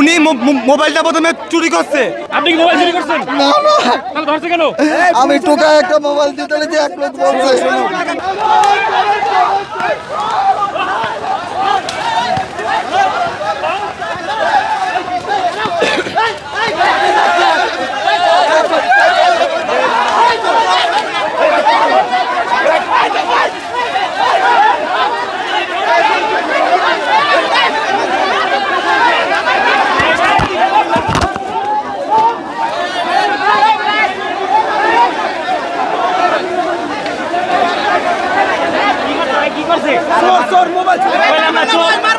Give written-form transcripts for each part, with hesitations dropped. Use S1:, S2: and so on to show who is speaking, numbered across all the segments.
S1: উনি মোবাইলটা প্রথমে চুরি করছে।
S2: আপনি কি মোবাইল চুরি করছেন?
S3: না না,
S2: তাহলে ধরছে কেন?
S3: আমি টোকায় একটা মোবাইল দিতে যে এক লোক বলছে।
S2: কি করছে?
S1: মোবাইল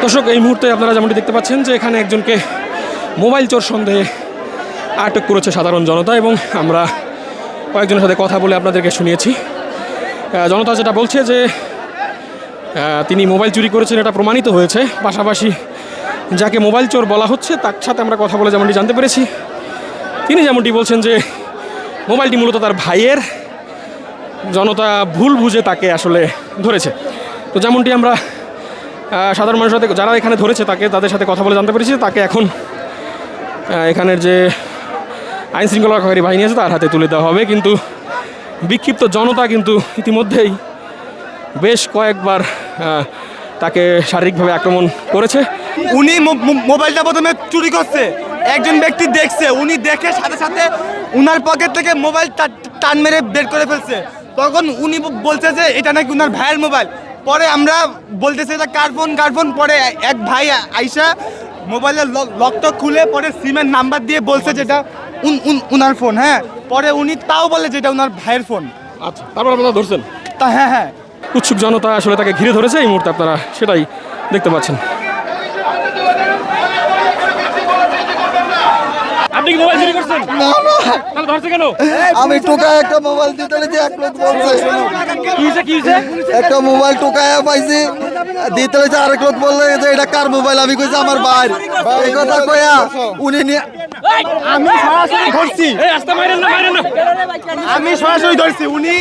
S2: দর্শক, এই মুহূর্তে আপনারা যেমনটি দেখতে পাচ্ছেন যে এখানে একজনকে মোবাইল চোর সন্দেহে আটক করেছে সাধারণ জনতা, এবং আমরা কয়েকজনের সাথে কথা বলে আপনাদেরকে শুনিয়েছি। জনতা যেটা বলছে যে তিনি মোবাইল চুরি করেছেন এটা প্রমাণিত হয়েছে, পাশাপাশি যাকে মোবাইল চোর বলা হচ্ছে তার সাথে আমরা কথা বলে যেমনটি জানতে পেরেছি, তিনি যেমনটি বলছেন যে মোবাইলটি মূলত তার ভাইয়ের। জনতা ভুল বুঝে তাকে আসলে ধরেছে। তো যেমনটি আমরা সাধারণ মানুষের সাথে যারা এখানে ধরেছে তাদের সাথে কথা বলে জানতে পেরেছি, তাকে এখন এখানের যে আইন শৃঙ্খলা রক্ষাকারী বাহিনী আছে তার হাতে তুলে দেওয়া হবে। কিন্তু বিক্ষিপ্ত জনতা কিন্তু ইতিমধ্যেই বেশ কয়েকবার তাকে শারীরিকভাবে আক্রমণ করেছে।
S1: উনি মোবাইলটা প্রথমে চুরি করছে, একজন ব্যক্তি দেখছে, উনি দেখে সাথে সাথে উনার পকেট থেকে মোবাইল টান মেরে বের করে ফেলছে। তখন উনি বলছে যে এটা নাকি উনার ভাইয়ের মোবাইল। পরে আমরা বলতেছি এটা কার ফোন। পরে এক ভাই আইসা মোবাইলের লকটা খুলে পরে সিমের নাম্বার দিয়ে বলছে যেটা উনার ফোন। হ্যাঁ, পরে উনি তাও বলে যেটা উনার ভাইয়ের ফোন।
S2: আচ্ছা, তারপর আপনারা ধরছেন?
S1: তা হ্যাঁ,
S2: উৎসুক জনতা আসলে তাকে ঘিরে ধরেছে এই মুহূর্তে, আপনারা সেটাই দেখতে পাচ্ছেন। আপনি কি মোবাইল চুরি করছেন?
S3: না না,
S2: তাহলে ধরছে কেন?
S3: আমি টোকায় একটা মোবাইল দিতে যে এক লোক বলছে।
S2: কি হয়েছে?
S3: একটা মোবাইল টোকায় পাইছি, দিতে হয়েছে আরেক লোক বললে যে এটা কার মোবাইল, আমি কইছি আমার ভাই। এই কথা কইয়া উনি নিয়ে
S1: আমি সরাসরি ধরছি।
S2: এই আস্তে মাইরেন না।
S1: আমি সরাসরি ধরছি। উনি